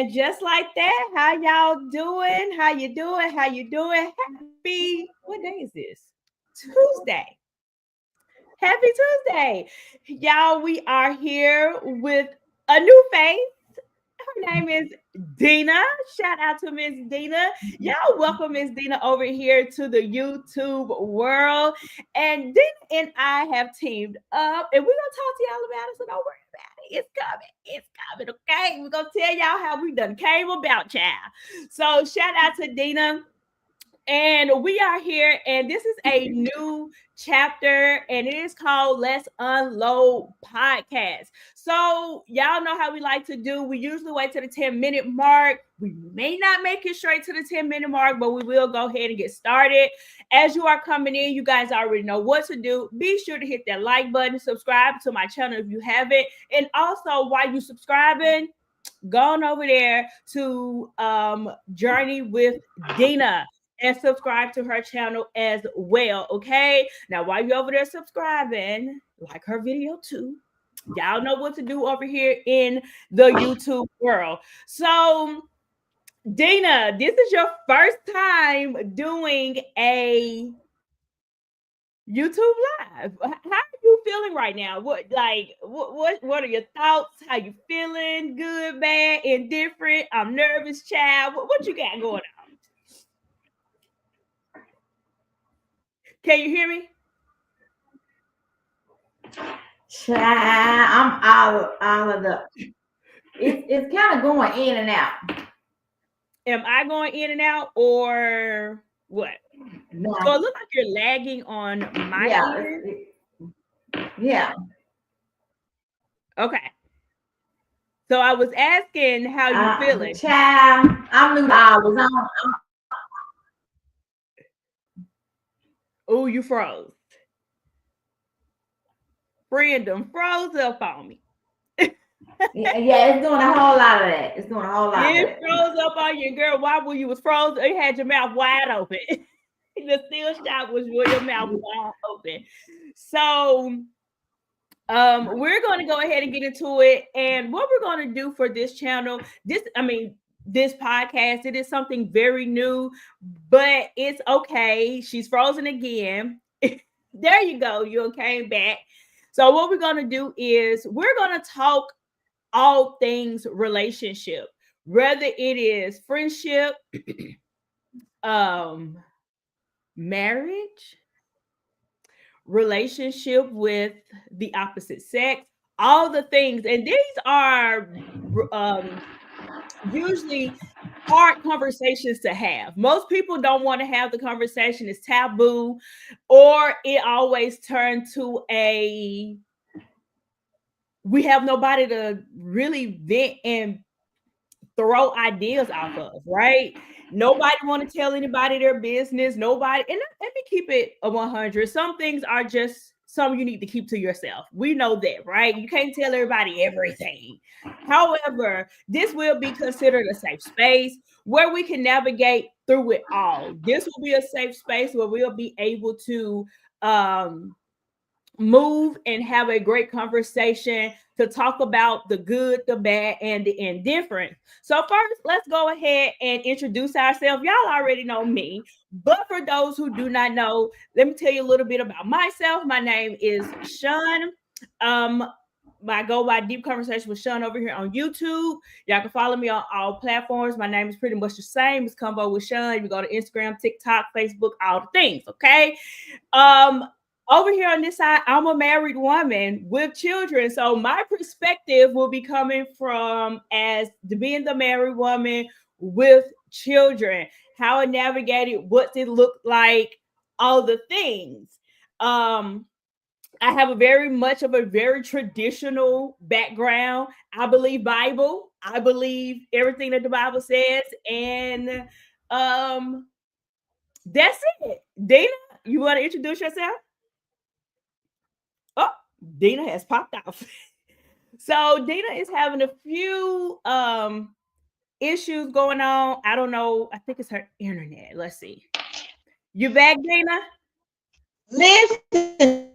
And just like that, how y'all doing? How you doing? How you doing? Happy, what day is this? Tuesday. Happy Tuesday. Y'all, we are here with a new face. Her name is Dina. Shout out to Miss Dina. Y'all welcome Miss Dina over here to the YouTube world. And Dina and I have teamed up, and we're gonna talk to y'all about it. So don't worry about it. It's coming. It's coming. Okay. We're gonna tell y'all how we done came about, child. So shout out to Dina. And we are here, and this is a new chapter, and it is called Let's Unload Podcast. So, y'all know how we like to do. We usually wait to the 10-minute mark. We may not make it straight to the 10-minute mark, but we will go ahead and get started. As you are coming in, you guys already know what to do. Be sure to hit that like button, subscribe to my channel if you haven't. And also, while you subscribing, go on over there to Journey with Dina and subscribe to her channel as well. Okay. Now, while you're over there subscribing, like her video too. Y'all know what to do over here in the YouTube world. So, Dina, this is your first time doing a YouTube live. How are you feeling right now? What are your thoughts? How you feeling? Good, bad, indifferent? I'm nervous, child. What you got going on? Can you hear me? I'm all of the. It's kind of going in and out. Am I going in and out or what? No. So it looks like you're lagging on my end. Yeah. Okay. So I was asking how you feeling. Child, I was on. Oh, you froze. Friend froze up on me. Yeah, it's doing a whole lot of that. It's doing a whole lot of that. It froze up on you, girl. Why were you was frozen? You had your mouth wide open. The still shot was where your mouth was wide open. So we're going to go ahead and get into it. And what we're going to do for this channel, this podcast, it is something very new, but it's okay. She's frozen again. There you go. You came back. So what we're going to do is we're going to talk all things relationship, whether it is friendship, marriage, relationship with the opposite sex, all the things. And these are usually hard conversations to have. Most people don't want to have the conversation. It's taboo, or it always turns to we have nobody to really vent and throw ideas off of, right? Nobody want to tell anybody their business. Nobody, and let me keep it a 100. Some things are just some you need to keep to yourself. We know that, right? You can't tell everybody everything. However, this will be considered a safe space where we can navigate through it all. This will be a safe space where we'll be able to move and have a great conversation to talk about the good, the bad, and the indifferent. So first, let's go ahead and introduce ourselves. Y'all already know me, but for those who do not know, let me tell you a little bit about myself. My name is Sean. I go by Deep Conversation with Sean over here on YouTube. Y'all can follow me on all platforms. My name is pretty much the same. It's Convo with Sean. You go to Instagram, TikTok, Facebook, all the things, okay? Over here on this side, I'm a married woman with children. So my perspective will be coming from as being the married woman with children, how I navigated, what it looked like, all the things. I have a very traditional background. I believe Bible. I believe everything that the Bible says. And that's it. Dina, you want to introduce yourself? Oh, Dina has popped off. So Dina is having a few issues going on. I don't know. I think it's her internet. Let's see. You back, Dina? Listen,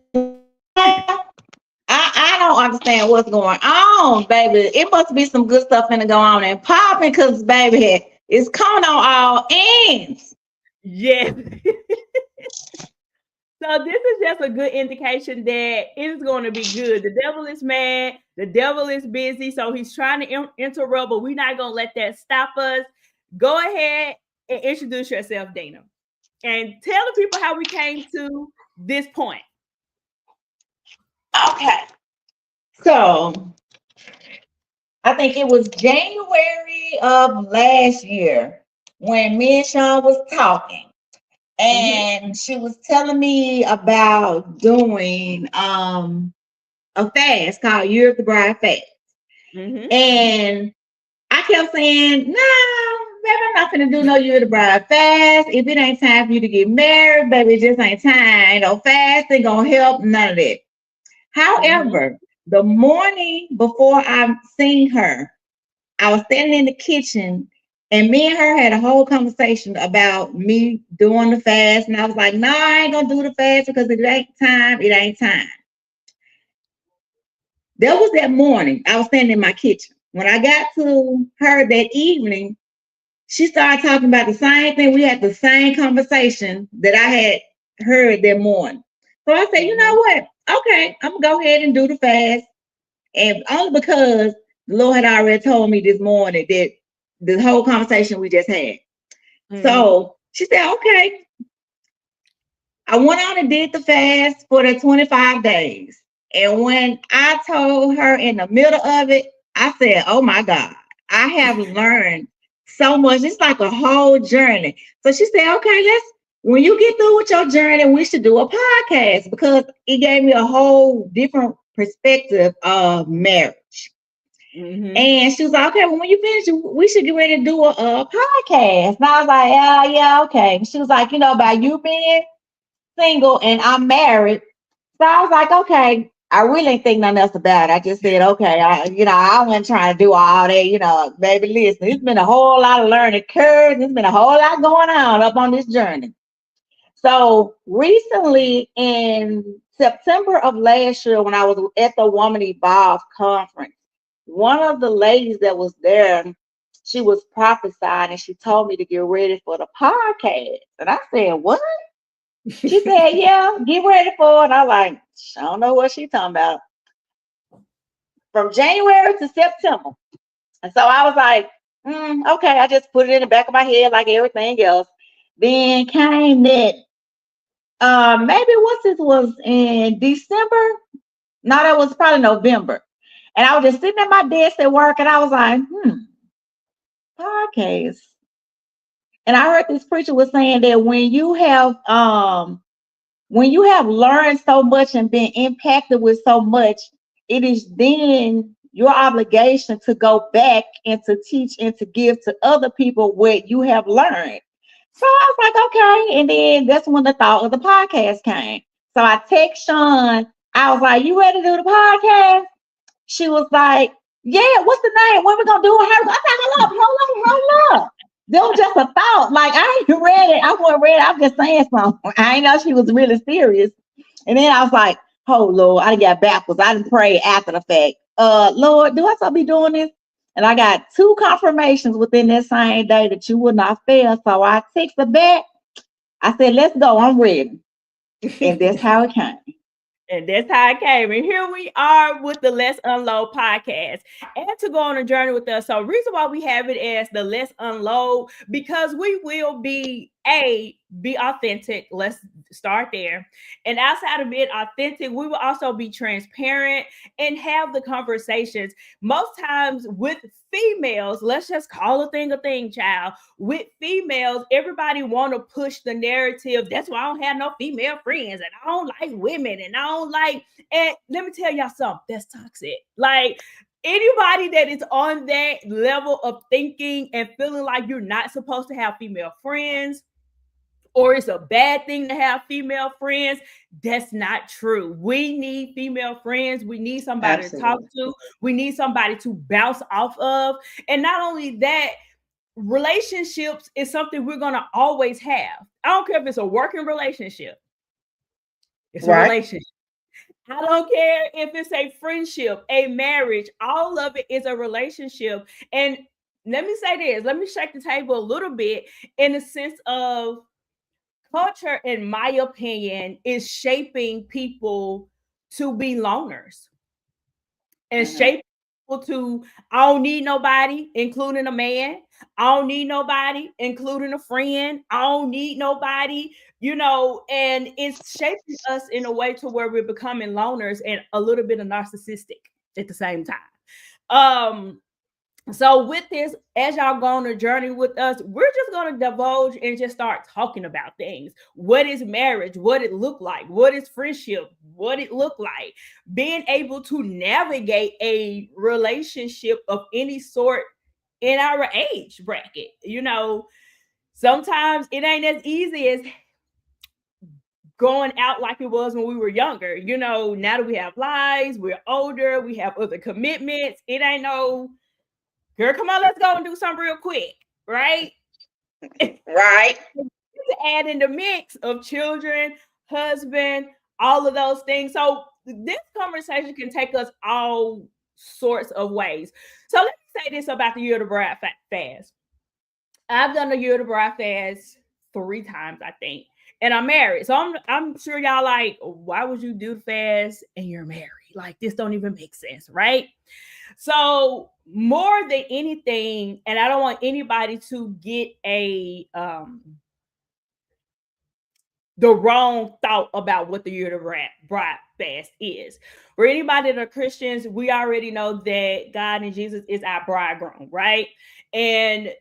I don't understand what's going on, baby. It must be some good stuff finna go on and popping, because, baby, it's coming on all ends. Yes. So this is just a good indication that it's going to be good. The devil is mad. The devil is busy. So he's trying to interrupt, but we're not going to let that stop us. Go ahead and introduce yourself, Dana. And tell the people how we came to this point. Okay. So I think it was January of last year when me and Sean was talking. And she was telling me about doing a fast called Year of the Bride Fast. And I kept saying, no, baby, I'm not gonna do no Year of the Bride Fast. If it ain't time for you to get married, baby, it just ain't time. No fasting gonna help, none of that. However, the morning before I seen her, I was standing in the kitchen, and me and her had a whole conversation about me doing the fast. And I was like, no, I ain't gonna do the fast because it ain't time. It ain't time. That was that morning. I was standing in my kitchen. When I got to her that evening, she started talking about the same thing. We had the same conversation that I had heard that morning. So I said, you know what? Okay, I'm gonna go ahead and do the fast. And only because the Lord had already told me this morning that the whole conversation we just had. So she said, okay. I went on and did the fast for the 25 days. And when I told her in the middle of it, I said, oh my God, I have learned so much. It's like a whole journey. So she said, okay, when you get through with your journey, we should do a podcast, because it gave me a whole different perspective of marriage. And she was like, okay, well, when you finish, we should get ready to do a podcast. And I was like, yeah, okay. And she was like, by you being single and I'm married. So I was like, okay, I really ain't think nothing else about it. I just said, okay, I wasn't trying to do all that, baby, listen, it's been a whole lot of learning curves. There's been a whole lot going on up on this journey. So recently in September of last year, when I was at the Woman Evolve conference, one of the ladies that was there, she was prophesying, and she told me to get ready for the podcast. And I said, what? She said, yeah, get ready for it. And I'm like, I don't know what she's talking about. From January to September. And so I was like, okay, I just put it in the back of my head like everything else. Then came that, maybe this was in December. No, that was probably November. And I was just sitting at my desk at work, and I was like, podcast. And I heard this preacher was saying that when you have learned so much and been impacted with so much, it is then your obligation to go back and to teach and to give to other people what you have learned. So I was like, okay. And then that's when the thought of the podcast came. So I text Sean. I was like, you ready to do the podcast? She was like, yeah, what's the name? When we gonna do it? I was like, hold up. That was just a thought. Like, I ain't read it. I wasn't ready. I'm just saying something. I ain't know she was really serious. And then I was like, oh Lord, I got backwards. I didn't pray after the fact. Lord, do I still be doing this? And I got 2 confirmations within that same day that you would not fail. So I texted back. I said, let's go. I'm ready. And that's how it came. And that's how it came. And here we are with the Let's Unload podcast. And to go on a journey with us. So reason why we have it as the Let's Unload, because we will be authentic. Let's start there. And outside of being authentic, we will also be transparent and have the conversations. Most times with females, let's just call a thing, child. With females, everybody want to push the narrative. That's why I don't have no female friends, and I don't like women, and and let me tell y'all something, that's toxic. Like, anybody that is on that level of thinking and feeling like you're not supposed to have female friends, or it's a bad thing to have female friends, that's not true. We need female friends. We need somebody to talk to. We need somebody to bounce off of. And not only that, relationships is something we're going to always have. I don't care if it's a working relationship. It's a relationship. I don't care if it's a friendship, a marriage, all of it is a relationship. And let me say this, let me shake the table a little bit in the sense of culture, in my opinion, is shaping people to be loners and shaping people to, I don't need nobody, including a man. I don't need nobody, including a friend. I don't need nobody, and it's shaping us in a way to where we're becoming loners and a little bit of narcissistic at the same time. So with this, as y'all go on a journey with us, we're just going to divulge and just start talking about things. What is marriage? What it look like? What is friendship? What it look like? Being able to navigate a relationship of any sort in our age bracket. Sometimes it ain't as easy as going out like it was when we were younger. Now that we have lives, we're older, we have other commitments. It ain't no, girl, come on, let's go and do something real quick, right? Right. To add in the mix of children, husband, all of those things. So this conversation can take us all sorts of ways. So let me say this about the Year of the Bride fast. I've done the Year of the Bride fast 3 times, I think. And I'm married. So I'm sure y'all like, why would you do the fast and you're married? Like, this don't even make sense, right? So more than anything, and I don't want anybody to get the wrong thought about what the Year of the Bride fast is. For anybody that are Christians, we already know that God and Jesus is our bridegroom, right? And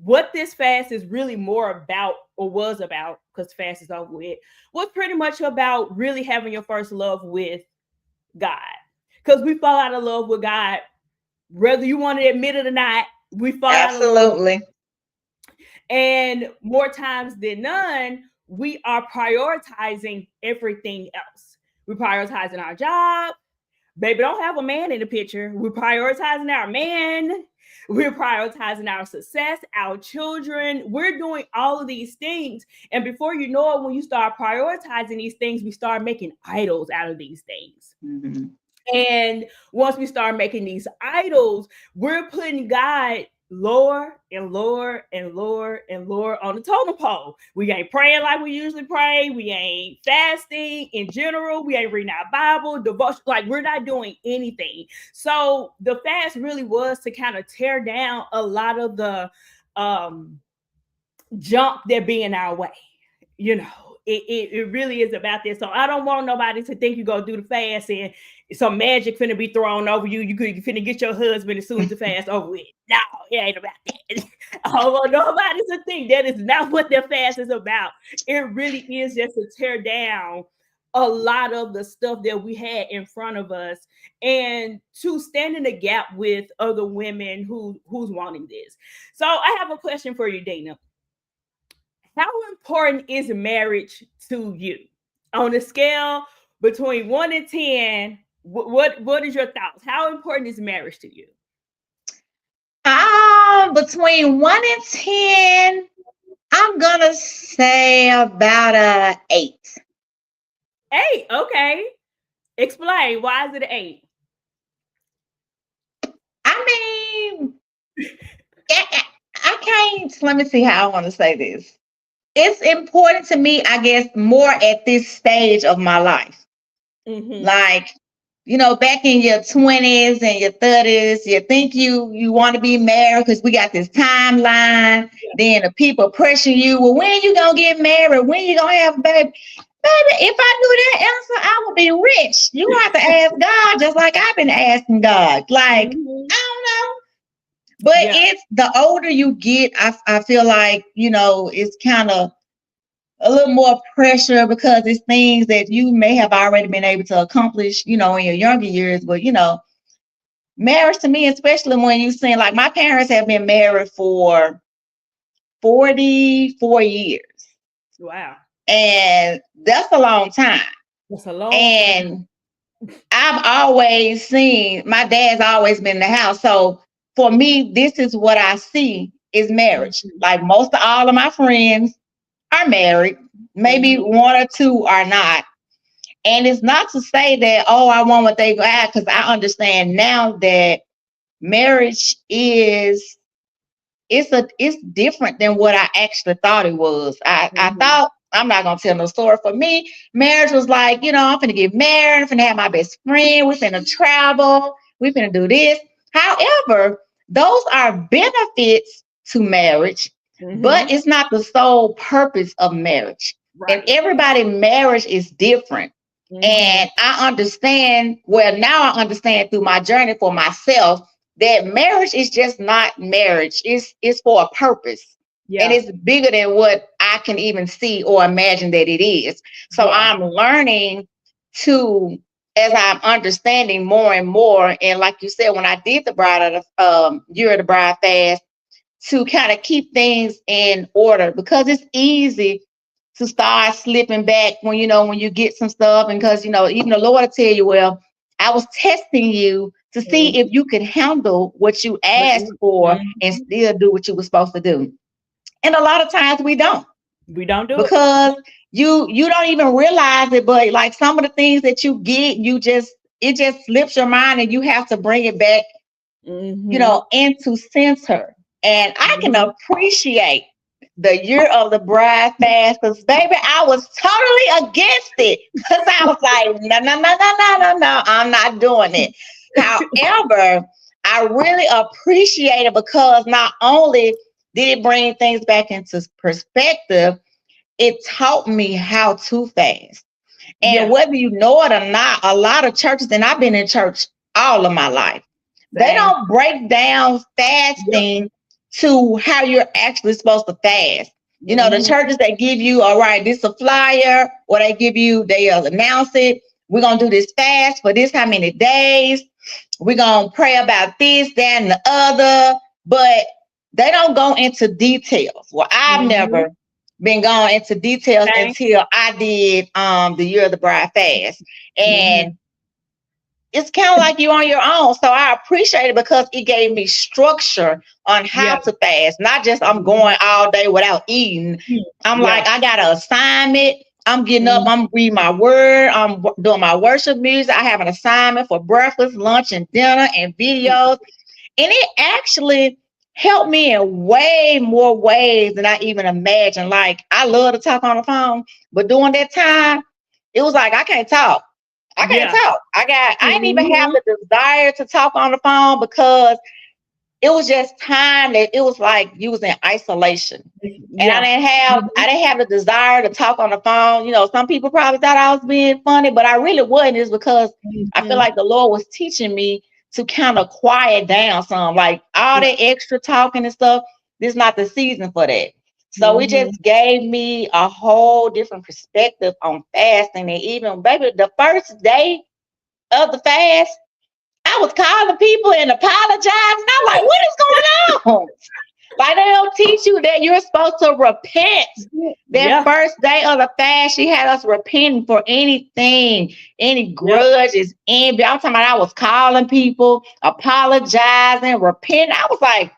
what this fast is really more about, or was about, because fast is over with, was pretty much about really having your first love with God. Because we fall out of love with God, whether you want to admit it or not. We fall out of love. Absolutely. And more times than none, we are prioritizing everything else. We're prioritizing our job. Baby, don't have a man in the picture. We're prioritizing our man. We're prioritizing our success, our children. We're doing all of these things. And before you know it, when you start prioritizing these things, we start making idols out of these things. Mm-hmm. And once we start making these idols, we're putting God lower and lower and lower and lower on the totem pole. We ain't praying like we usually pray. We ain't fasting in general. We ain't reading our Bible, devotion. Like, we're not doing anything. So the fast really was to kind of tear down a lot of the junk that be in our way. It really is about this. So I don't want nobody to think you go do the fast and some magic finna be thrown over you. You finna get your husband as soon as the fast over with. No, it ain't about that. I don't want nobody to think that is not what the fast is about. It really is just to tear down a lot of the stuff that we had in front of us and to stand in the gap with other women who's wanting this. So I have a question for you, Dana. How important is marriage to you? On a scale between 1 and 10, what is your thoughts? How important is marriage to you? Between 1 and 10, I'm gonna say about a 8. 8, okay. Explain, why is it an 8? I mean, I can't, let me see how I want to say this. It's important to me, I guess, more at this stage of my life. Mm-hmm. Like, back in your 20s and your 30s, you think you want to be married because we got this timeline. Yeah. Then the people pressuring you, well, when you going to get married? When you going to have a baby? Baby, if I knew that answer, I would be rich. You have to ask God, just like I've been asking God. Like, mm-hmm. I don't know. But it's the older you get, I feel like, it's kind of a little more pressure because it's things that you may have already been able to accomplish, in your younger years. But, marriage to me, especially when you see, like, my parents have been married for 44 years. Wow. And that's a long time. That's a long time. I've always seen, my dad's always been in the house. So for me, this is what I see is marriage. Mm-hmm. Like, most of all of my friends are married. Maybe mm-hmm. 1 or 2 are not. And it's not to say that, oh, I want what they got, because I understand now that marriage is it's different than what I actually thought it was. I thought, I'm not gonna tell no story. For me, marriage was like, I'm finna get married, I'm finna have my best friend, we're finna travel, we're finna do this. However, those are benefits to marriage, but it's not the sole purpose of marriage. Right. And everybody's marriage is different. And I understand, well, now I understand through my journey for myself that marriage is just not marriage. It's for a purpose. Yeah. And it's bigger than what I can even see or imagine that it is. So I'm learning to, as I'm understanding more and more. And like you said, when I did the Year of the Bride fast, to kind of keep things in order, because it's easy to start slipping back when you get some stuff. And because, even the Lord will tell you, well, I was testing you to see if you could handle what you asked for and still do what you were supposed to do. And a lot of times we don't. We don't do because it. You don't even realize it, but like some of the things that you get, it just slips your mind and you have to bring it back, into center. And I can appreciate the Year of the Bride fast, because baby, I was totally against it, because I was like, no, I'm not doing it. However, I really appreciate it, because not only did it bring things back into perspective, it taught me how to fast. And whether you know it or not, a lot of churches, and I've been in church all of my life, they don't break down fasting to how you're actually supposed to fast. The churches that give you, all right, this is a flyer, or they'll announce it. We're going to do this fast for this how many days. We're going to pray about this, that, and the other. But they don't go into details. Well, I've never been going into details until I did the Year of the Bride fast. And it's kind of like you on your own. So I appreciate it, because it gave me structure on how to fast. Not just I'm going all day without eating. I'm like, I got an assignment. I'm getting up, I'm reading my word, I'm doing my worship music. I have an assignment for breakfast, lunch, and dinner, and videos. And it actually helped me in way more ways than I even imagined. Like, I love to talk on the phone, but during that time, it was like, I can't talk. I can't talk. I didn't even have the desire to talk on the phone, because it was just time that it was like you was in isolation. And I didn't have the desire to talk on the phone. Some people probably thought I was being funny, but I really wasn't. It's because I feel like the Lord was teaching me to kind of quiet down some, like all that extra talking and stuff. This is not the season for that. So it just gave me a whole different perspective on fasting. And even, baby, the first day of the fast, I was calling people and apologizing. I'm like, what is going on? Like, they don't teach you that you're supposed to repent. That first day of the fast, she had us repenting for anything, any grudges, envy. I'm talking about I was calling people, apologizing, repenting. I was like,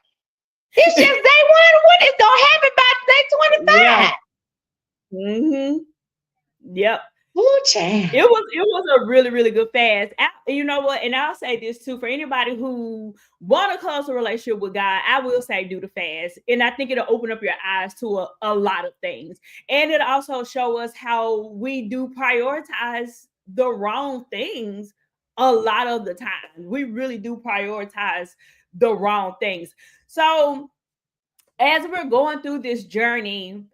it's just day one. What is going to happen by day 25? Yep. Ooh, child. It was a really, really good fast. You know what? And I'll say this too, for anybody who want to close a relationship with God, I will say do the fast. And I think it'll open up your eyes to a lot of things. And it also show us how we do prioritize the wrong things a lot of the time. We really do prioritize the wrong things. So as we're going through this journey,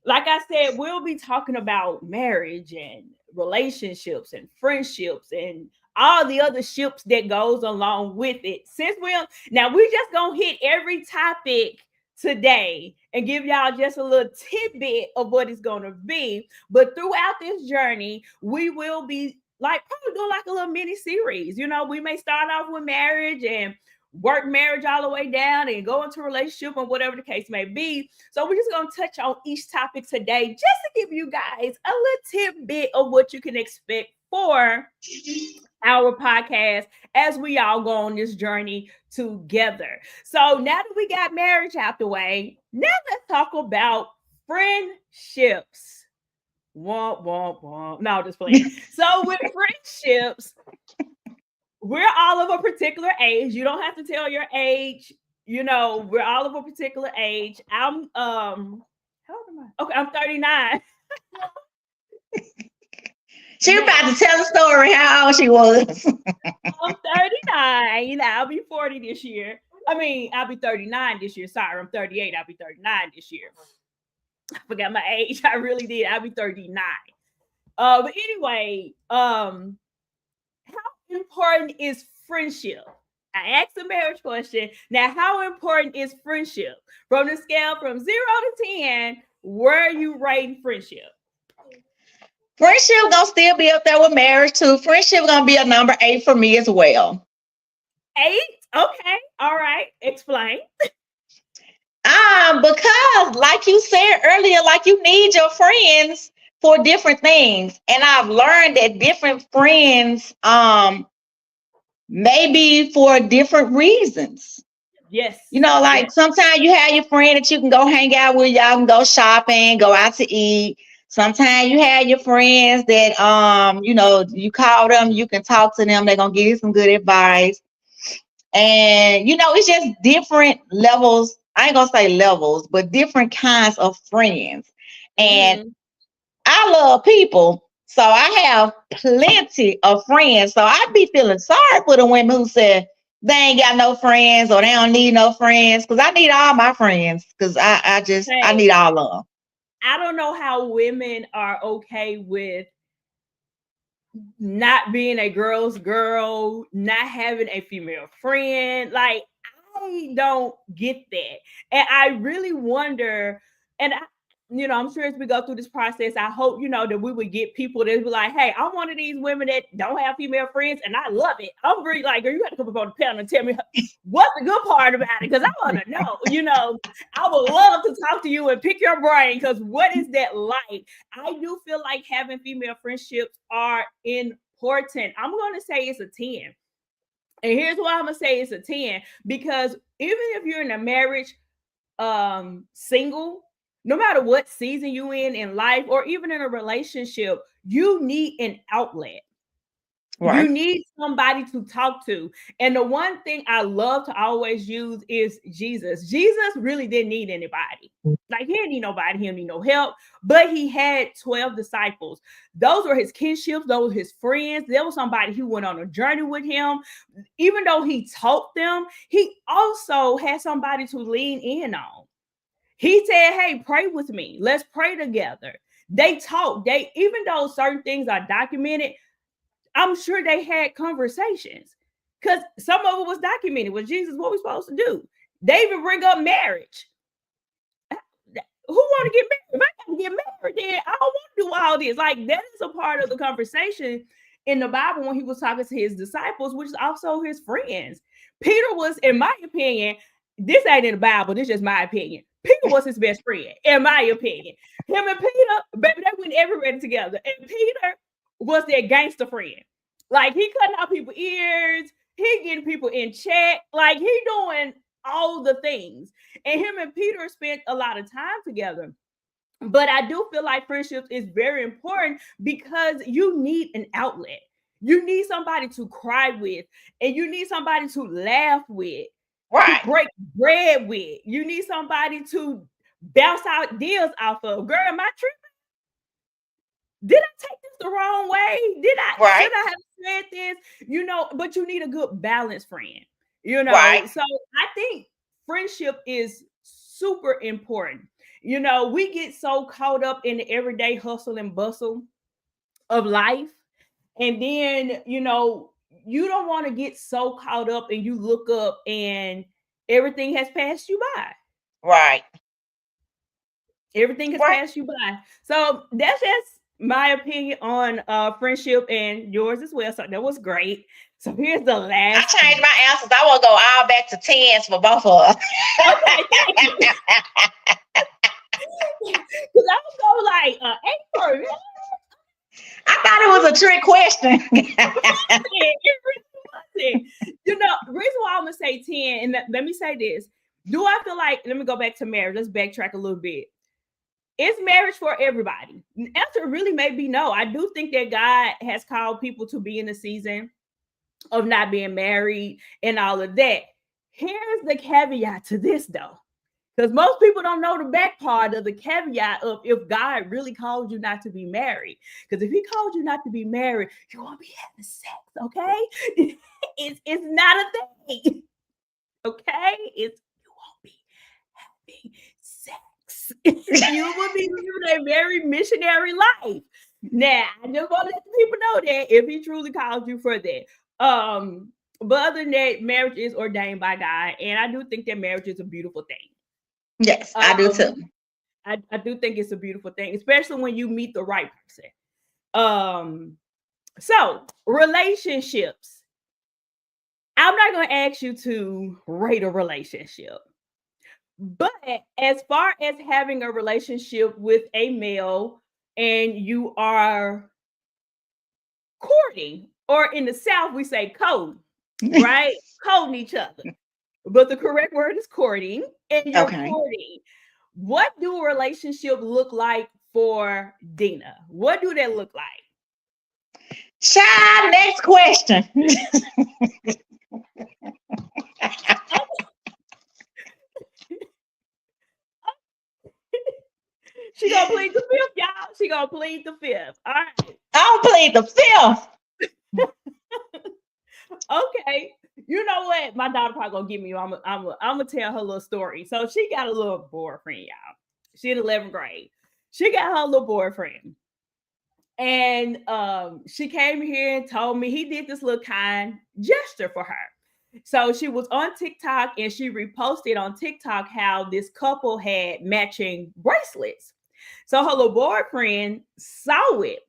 like I said, we'll be talking about marriage and relationships and friendships and all the other ships that goes along with it. We're just gonna hit every topic today and give y'all just a little tidbit of what it's gonna be. But throughout this journey, we will be probably doing like a little mini series. We may start off with marriage and work marriage all the way down and go into a relationship or whatever the case may be. So we're just going to touch on each topic today, just to give you guys a little tidbit of what you can expect for our podcast as we all go on this journey together. So now that we got marriage out the way, now let's talk about friendships. Womp, womp, womp. No, just playing. So with friendships, we're all of a particular age. You don't have to tell your age. You know, we're all of a particular age. I'm how old am I? Okay, I'm 39. She about to tell a story how old she was. I'm 39. I'll be 40 this year. I mean, I'll be 39 this year. Sorry, I'm 38. I'll be 39 this year. I forgot my age. I really did. I'll be 39. But anyway, how important is friendship? I asked a marriage question. Now, how important is friendship? From the scale from 0 to 10, where are you rating friendship? Friendship gonna still be up there with marriage too. Friendship gonna be a number 8 for me as well. 8? Okay. All right. Explain. Because like you said earlier, like you need your friends for different things. And I've learned that different friends maybe for different reasons. Yes. You know, like sometimes you have your friend that you can go hang out with, y'all can go shopping, go out to eat. Sometimes you have your friends that you know, you call them, you can talk to them, they're gonna give you some good advice. And you know, it's just different levels. I ain't gonna say levels, but different kinds of friends. And I love people. So I have plenty of friends. So I be feeling sorry for the women who said they ain't got no friends or they don't need no friends. Because I need all my friends. Because I need all of them. I don't know how women are okay with not being a girl's girl, not having a female friend. Like, I don't get that. And I really wonder, and you know, I'm sure as we go through this process, I hope, you know, that we would get people that be like, hey, I'm one of these women that don't have female friends and I love it. I'm really like, girl, you got to come up on the panel and tell me what's the good part about it. Because I want to know, you know, I would love to talk to you and pick your brain. Because what is that like? I do feel like having female friendships are important. I'm going to say it's a 10. And here's why I'm going to say it's a 10. Because even if you're in a marriage, single, no matter what season you in life, or even in a relationship, you need an outlet. Right. You need somebody to talk to. And the one thing I love to always use is Jesus. Jesus really didn't need anybody. Like, he didn't need nobody. He didn't need no help. But he had 12 disciples. Those were his kinships. Those were his friends. There was somebody who went on a journey with him. Even though he taught them, he also had somebody to lean in on. He said, hey, pray with me. Let's pray together. They talked. Even though certain things are documented, I'm sure they had conversations because some of it was documented. Was Jesus what we supposed to do? They even bring up marriage. Who want to get married? If I got to get married, then I don't want to do all this. Like, that is a part of the conversation in the Bible when he was talking to his disciples, which is also his friends. Peter was, in my opinion, this ain't in the Bible. This is just my opinion. Peter was his best friend, in my opinion. Him and Peter, baby, they went everywhere together. And Peter was their gangster friend. Like, he cutting out people's ears. He getting people in check. Like, he doing all the things. And him and Peter spent a lot of time together. But I do feel like friendship is very important because you need an outlet. You need somebody to cry with, and you need somebody to laugh with. Right. To break bread with. You need somebody to bounce out deals off of. Girl, am I tripping? Did I take this the wrong way? Should I have said this? You know, but you need a good balanced friend. You know, so I think friendship is super important. You know, we get so caught up in the everyday hustle and bustle of life. And then, you know, you don't want to get so caught up and you look up and everything has passed you by. Right. Everything has passed you by. So that's just my opinion on friendship, and yours as well. So that was great. So here's the last. I changed my answers. I want to go all back to 10s for both of us. Okay, thank you. Because I would go like 8 for me. I thought it was a trick question. You know, the reason why I'm gonna say 10, and let me say this. Do I feel like, let me go back to marriage. Let's backtrack a little bit. is marriage for everybody? The answer really may be no. I do think that God has called people to be in a season of not being married and all of that. Here's the caveat to this though, because most people don't know the back part of the caveat of if God really called you not to be married. Because if he called you not to be married, you won't be having sex, okay? It's not a thing, okay? It's you won't be having sex. You will be living a very missionary life. Now, I just want to let the people know that if he truly called you for that. But other than that, marriage is ordained by God, and I do think that marriage is a beautiful thing. Yes, I do too. I do think it's a beautiful thing, especially when you meet the right person. So relationships. I'm not going to ask you to rate a relationship, but as far as having a relationship with a male and you are courting, or in the South, we say courting, right? Courting each other. But the correct word is courting, and you're courting. What do a relationship look like for Dina? What do that look like? Child, next question. She gonna plead the fifth, y'all. She gonna plead the fifth. All right. I'll plead the fifth. Okay. You know what? My daughter probably gonna give me. I'm gonna tell her little story. So she got a little boyfriend, y'all. She in 11th grade. She got her little boyfriend, and she came here and told me he did this little kind gesture for her. So she was on TikTok and she reposted on TikTok how this couple had matching bracelets. So her little boyfriend saw it.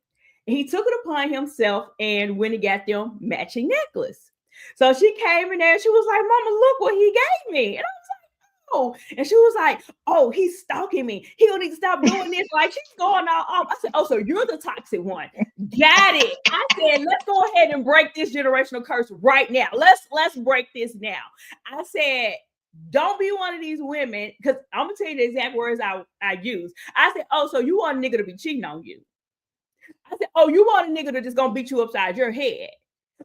He took it upon himself and went and got them matching necklace. So she came in there and she was like, Mama, look what he gave me. And I was like, oh. And she was like, oh, he's stalking me. He don't need to stop doing this. Like, she's going all off. I said, oh, so you're the toxic one. Got it. I said, let's go ahead and break this generational curse right now. Let's break this now. I said, don't be one of these women, because I'm gonna tell you the exact words I use. I said, oh, so you want a nigga to be cheating on you. I said, oh, you want a nigga to just gonna beat you upside your head.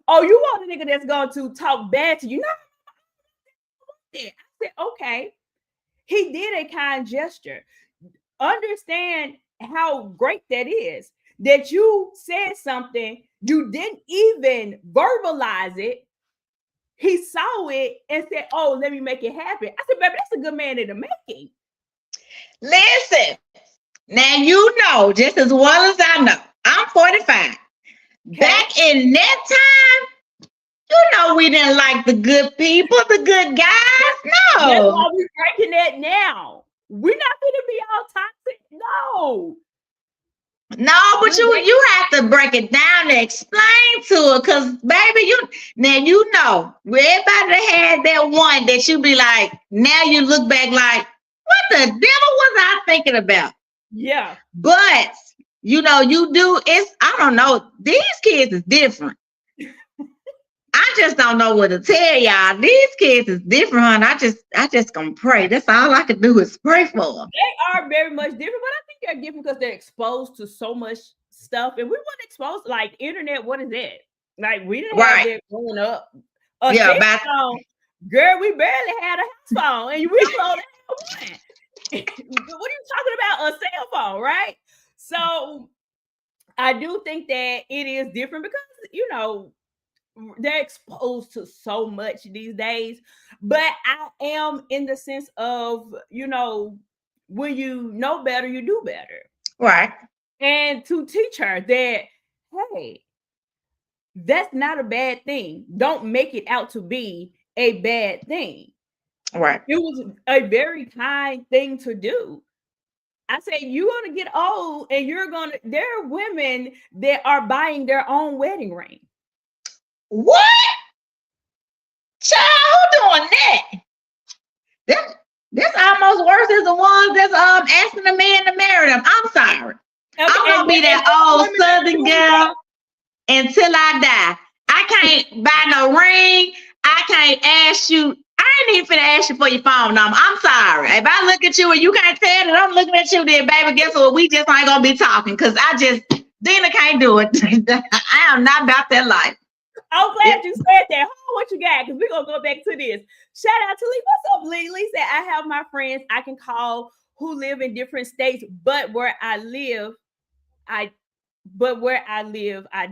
Oh, you want a nigga that's going to talk bad to you. No, I said, okay. He did a kind gesture. Understand how great that is. That you said something, you didn't even verbalize it. He saw it and said, oh, let me make it happen. I said, baby, that's a good man in the making. Listen, now you know just as well as I know, I'm 45. Okay. Back in that time, you know we didn't like the good people, the good guys. No. That's why we're breaking that now. We're not going to be all toxic. No. No, but you have to break it down and explain to her, because baby, you know, everybody had that one that you be like, now you look back like, what the devil was I thinking about? Yeah. But you know, I don't know, these kids is different. I just don't know what to tell y'all. These kids is different, hon. I just gonna pray. That's all I can do is pray for them. They are very much different, but I think they're different because they're exposed to so much stuff. And we weren't exposed, like internet, what is that? Like we didn't have that growing up. Girl, we barely had a house phone, and we only had one. What are you talking about? A cell phone, right? So I do think that it is different because, you know, they're exposed to so much these days. But I am in the sense of, you know, when you know better, you do better. Right. And to teach her that, hey, that's not a bad thing. Don't make it out to be a bad thing. Right. It was a very kind thing to do. I say, you're going to get old and there are women that are buying their own wedding ring. What? Child, who doing that? That's almost worse as the ones that's asking a man to marry them. I'm sorry. Okay, I'm going to be that old Southern girl until I die. I can't buy no ring. I can't ask you. I I ain't even finna ask you for your phone number. I'm sorry. If I look at you and you can't tell that I'm looking at you, then baby, guess what? We just ain't gonna be talking because Dina can't do it. I am not about that life. I'm glad you said that. Hold on, what you got? Because we're gonna go back to this. Shout out to Lee. What's up, Lee? Lee said, I have my friends I can call who live in different states, but where I live, I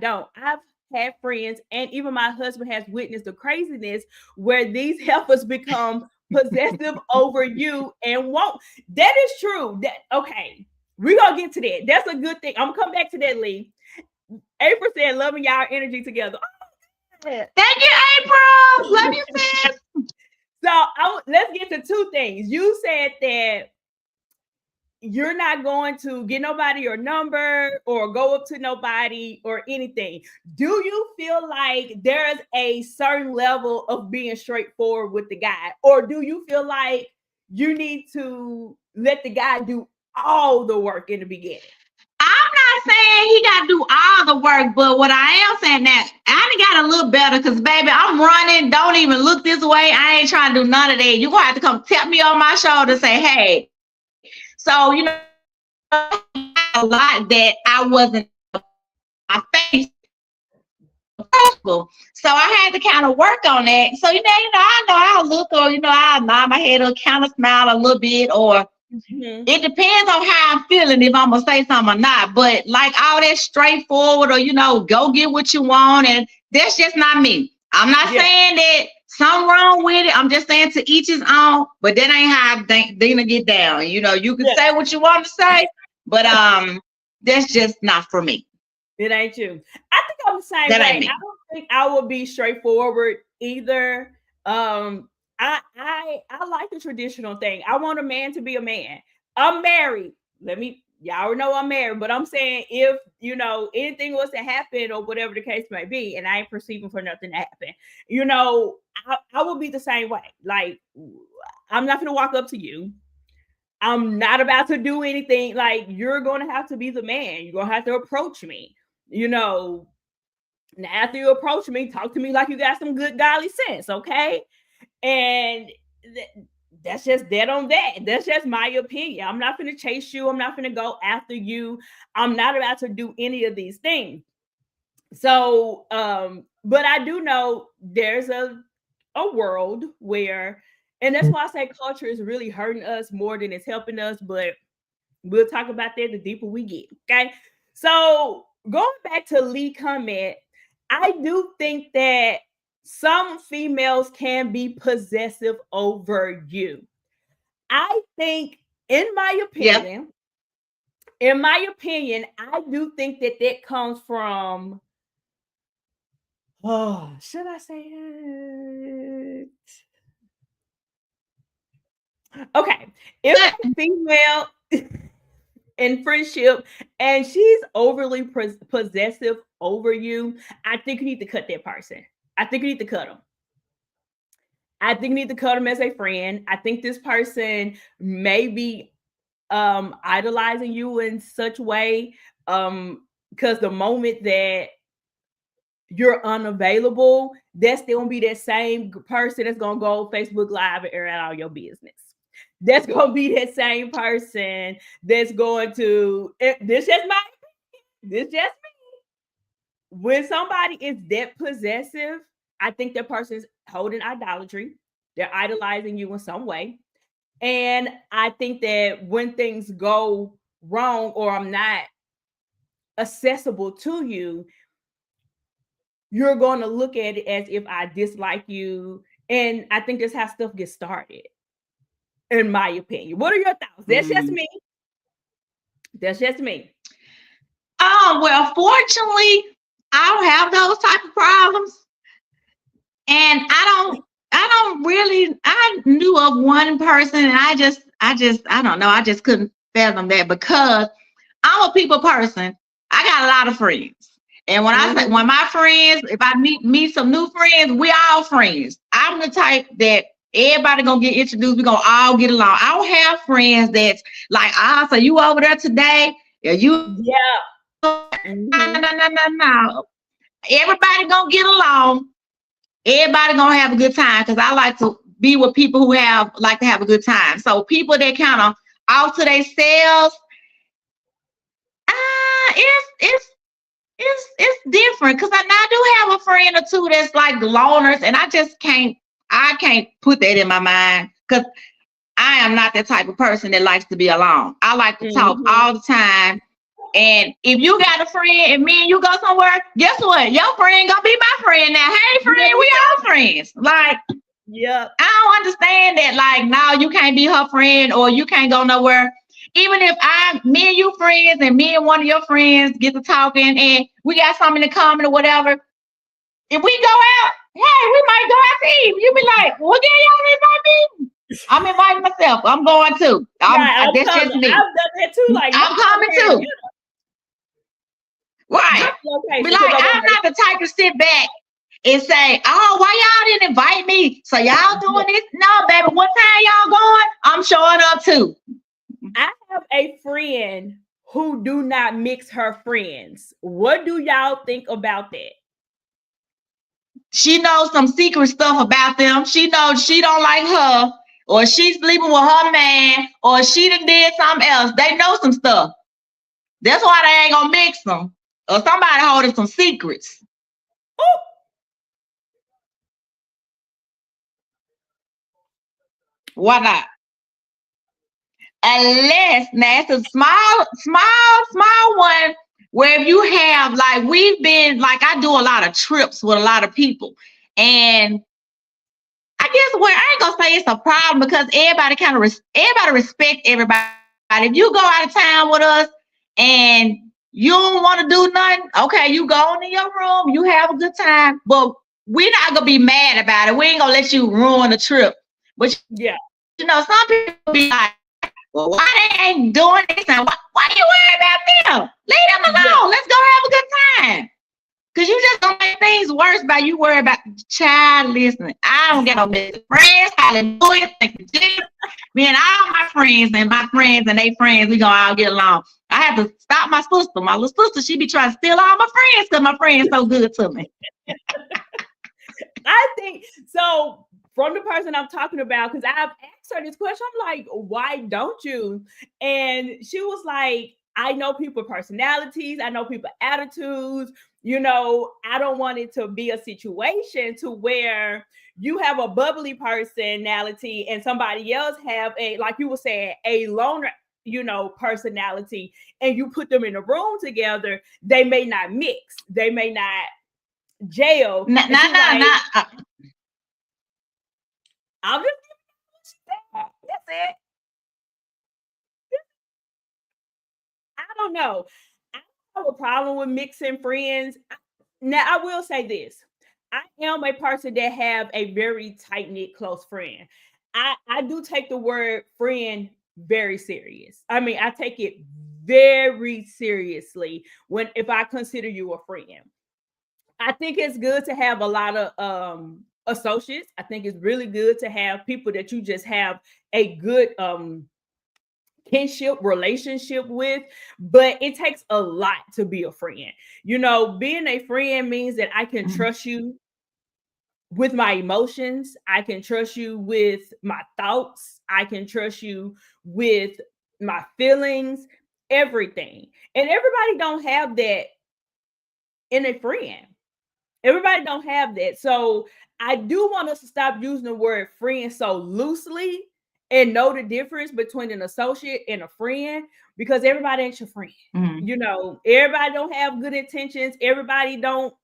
don't. I've had friends, and even my husband has witnessed the craziness where these helpers become possessive over you and won't. That is true. Okay, we're gonna get to that. That's a good thing. I'm gonna come back to that, Lee. April said, loving y'all energy together. Thank you, April. Love you, sis. So let's get to two things. You said that you're not going to get nobody your number or go up to nobody or anything. Do you feel like there's a certain level of being straightforward with the guy? Or do you feel like you need to let the guy do all the work in the beginning? I'm not saying he got to do all the work, but what I am saying that I done got a little better because, baby, I'm running. Don't even look this way. I ain't trying to do none of that. You're going to have to come tap me on my shoulder and say, hey. So, you know, a lot that I wasn't my face. So I had to kind of work on that. So, you know, I know I'll look or, you know, I'll nod my head or kind of smile a little bit or it depends on how I'm feeling if I'm going to say something or not. But like all that straightforward or, you know, go get what you want. And that's just not me. I'm not saying that something wrong with it. I'm just saying to each his own. But that ain't how Dina get down. You know, you can say what you want to say. But that's just not for me. It ain't you. I think I'm the same way. I don't think I will be straightforward either. I like the traditional thing. I want a man to be a man. I'm married. Y'all know I'm married, but I'm saying if, you know, anything was to happen or whatever the case may be, and I ain't perceiving for nothing to happen, you know, I will be the same way. Like, I'm not going to walk up to you. I'm not about to do anything. Like, you're going to have to be the man. You're going to have to approach me. You know, now after you approach me, talk to me like you got some good godly sense, okay? And that's just dead on that. That's just my opinion. I'm not going to chase you. I'm not going to go after you. I'm not about to do any of these things. So, but I do know there's a world where, and that's why I say culture is really hurting us more than it's helping us, but we'll talk about that the deeper we get, okay? So going back to Lee's comment, I do think that some females can be possessive over you. I think, in my opinion, I do think that comes from, should I say it? Okay, if a female in friendship and she's overly possessive over you, I think you need to cut that person. I think you need to cut them. I think you need to cut them as a friend. I think this person may be idolizing you in such way because the moment that you're unavailable, that's still gonna be that same person that's gonna go Facebook Live and air out all your business. That's gonna be that same person that's going to. This just me. When somebody is that possessive, I think that person's holding idolatry. They're idolizing you in some way. And I think that when things go wrong or I'm not accessible to you, you're going to look at it as if I dislike you. And I think that's how stuff gets started, in my opinion. What are your thoughts? That's just me. That's just me. Oh, well, fortunately, I don't have those type of problems. And I knew of one person and I don't know. I just couldn't fathom that because I'm a people person. I got a lot of friends. And when I say, when my friends, if I meet some new friends, we all friends. I'm the type that everybody gonna get introduced. We're gonna all get along. I don't have friends that's like, so you over there today? No. Everybody gonna get along. Everybody gonna have a good time because I like to be with people who like to have a good time. So people that kind of out to themselves, it's different, because I do have a friend or two that's like loners, and I can't put that in my mind, because I am not that type of person that likes to be alone. I like to talk all the time. And if you got a friend and me and you go somewhere, guess what? Your friend gonna be my friend now. Hey, friend, we all friends. Like, yeah, I don't understand that. Like, no, you can't be her friend, or you can't go nowhere. Even if me and you friends, and me and one of your friends get to talking, and we got something in common or whatever, if we go out, hey, we might go out to eat. You be like, well, then y'all invite me. I'm inviting myself. I'm going too. That's just me. I've done that too. Like, I'm coming too. Right. Be like, I'm not the type to sit back and say, oh, why y'all didn't invite me? So y'all doing this? No, baby. What time y'all going? I'm showing up too. I have a friend who do not mix her friends. What do y'all think about that? She knows some secret stuff about them. She knows she don't like her, or she's sleeping with her man, or she done did something else. They know some stuff. That's why they ain't gonna mix them. Or somebody holding some secrets. Ooh. Why not? Unless that's a small one, where you have, like, we've been, like, I do a lot of trips with a lot of people, and I guess where I ain't gonna say it's a problem, because everybody everybody respect everybody. If you go out of town with us and you don't want to do nothing, okay, you go in your room, you have a good time, but we're not gonna be mad about it. We ain't gonna let you ruin the trip. But yeah, you know, some people be like, well, why they ain't doing this? And why you worry about them? Leave them alone. Yeah. Let's go have a good time. Because you just don't make things worse by you worry about the child listening. I don't get no best friends. Hallelujah. Thank you, Jesus. Me and all my friends and they friends, we gonna all get along. I have to stop my sister. My little sister, she be trying to steal all my friends because my friends so good to me. I think so. From the person I'm talking about, because I've asked her this question, I'm like, why don't you? And she was like, I know people personalities, I know people attitudes, you know, I don't want it to be a situation to where you have a bubbly personality and somebody else have like you were saying, a loner, you know, personality, and you put them in a room together, they may not mix, they may not gel. I'm just that's it. I don't know. I don't have a problem with mixing friends. Now, I will say this. I am a person that have a very tight-knit close friend. I do take the word friend very serious. I mean, I take it very seriously if I consider you a friend. I think it's good to have a lot of associates. I think it's really good to have people that you just have a good kinship relationship with, but it takes a lot to be a friend. You know, being a friend means that I can trust you with my emotions. I can trust you with my thoughts. I can trust you with my feelings, everything. And everybody don't have that in a friend. Everybody don't have that. So I do want us to stop using the word friend so loosely and know the difference between an associate and a friend, because everybody ain't your friend. You know, everybody don't have good intentions. Everybody don't,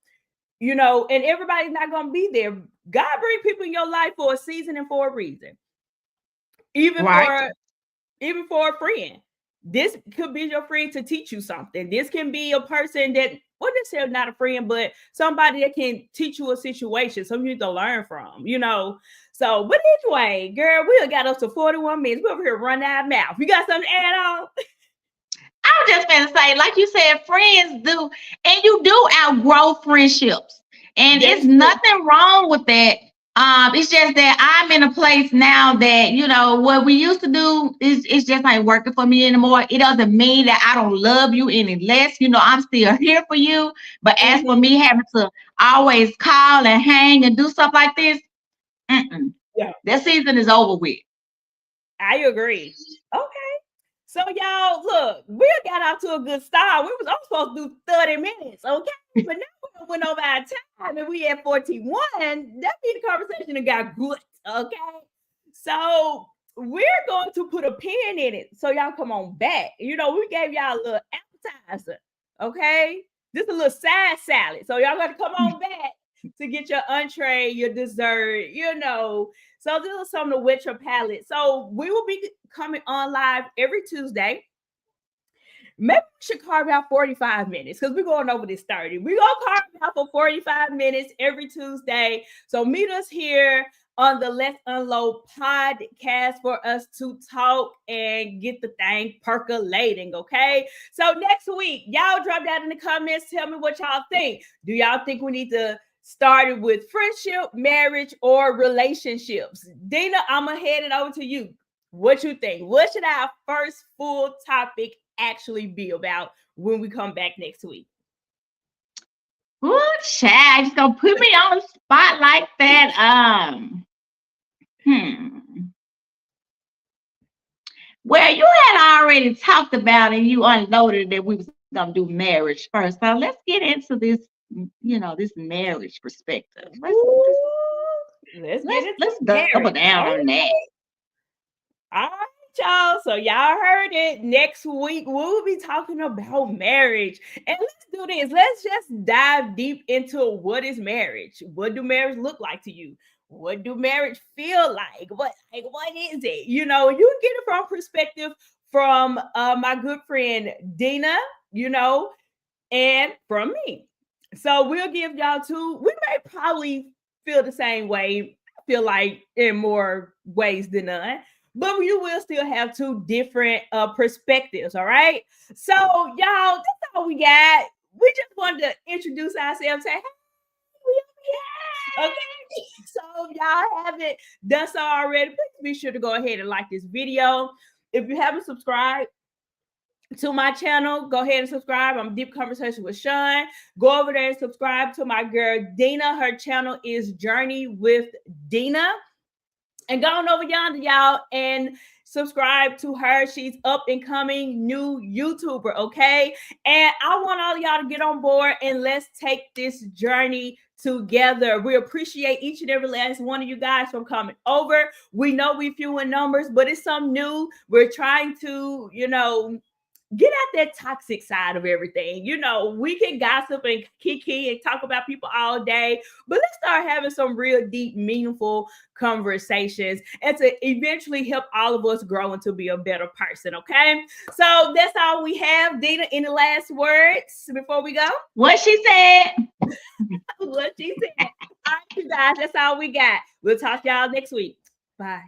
you know, and everybody's not going to be there. God bring people in your life for a season and for a reason. Even for a friend. This could be your friend to teach you something. This can be a person that, well, necessarily not a friend, but somebody that can teach you a situation, something you need to learn from, you know. So, but anyway, girl, we got up to 41 minutes. We're over here running out of mouth. You got something to add on? I was just going to say, like you said, friends do, and you do outgrow friendships. And it's nothing wrong with that. It's just that I'm in a place now that, you know, what we used to do is just not working for me anymore. It doesn't mean that I don't love you any less. You know, I'm still here for you. But as for me having to always call and hang and do stuff like this, Yeah. That season is over with. I agree. Okay. So y'all, look, we got out to a good start. We was all supposed to do 30 minutes, okay? But now we went over our time and we at 41. That means the conversation that got good, okay? So we're going to put a pin in it so y'all come on back. You know, we gave y'all a little appetizer, okay? Just a little side salad. So y'all got to come on back to get your entree, your dessert, you know. So this is something to whet your palate. So we will be coming on live every Tuesday. Maybe we should carve out 45 minutes because we're going over this 30. We're going to carve out for 45 minutes every Tuesday. So meet us here on the Let's Unload podcast for us to talk and get the thing percolating, okay? So next week, y'all drop that in the comments. Tell me what y'all think. Do y'all think we need to start it with friendship, marriage, or relationships? Dina, I'm going to hand it over to you. What you think? What should our first full topic actually be about when we come back next week? Ooh, Chad, just gonna put me on the spot like that. Well, you had already talked about and you unloaded that we was gonna do marriage first. So let's get into this, you know, this marriage perspective. Let's double down on that. All right, y'all. So y'all heard it. Next week we'll be talking about marriage. And let's do this. Let's just dive deep into what is marriage. What do marriage look like to you? What do marriage feel like? What is it? You know, you get it from perspective from my good friend Dina, you know, and from me. So we'll give y'all two. We may probably feel the same way. I feel like in more ways than none. But you will still have two different perspectives, all right? So, y'all, that's all we got. We just wanted to introduce ourselves. Say, hey, okay. So, if y'all haven't done so already, please be sure to go ahead and like this video. If you haven't subscribed to my channel, go ahead and subscribe. I'm Deep Conversation with Sean. Go over there and subscribe to my girl Dina. Her channel is Journey with Dina. And go on over yonder, y'all, and subscribe to her. She's up and coming new YouTuber, okay? And I want all of y'all to get on board and let's take this journey together. We appreciate each and every last one of you guys from coming over. We know we few in numbers, but it's something new. We're trying to, you know, get out that toxic side of everything. You know, we can gossip and kiki and talk about people all day, but let's start having some real deep, meaningful conversations and to eventually help all of us grow and to be a better person, okay? So that's all we have. Dina, any last words before we go? What she said. What she said. All right, you guys, that's all we got. We'll talk to y'all next week. Bye.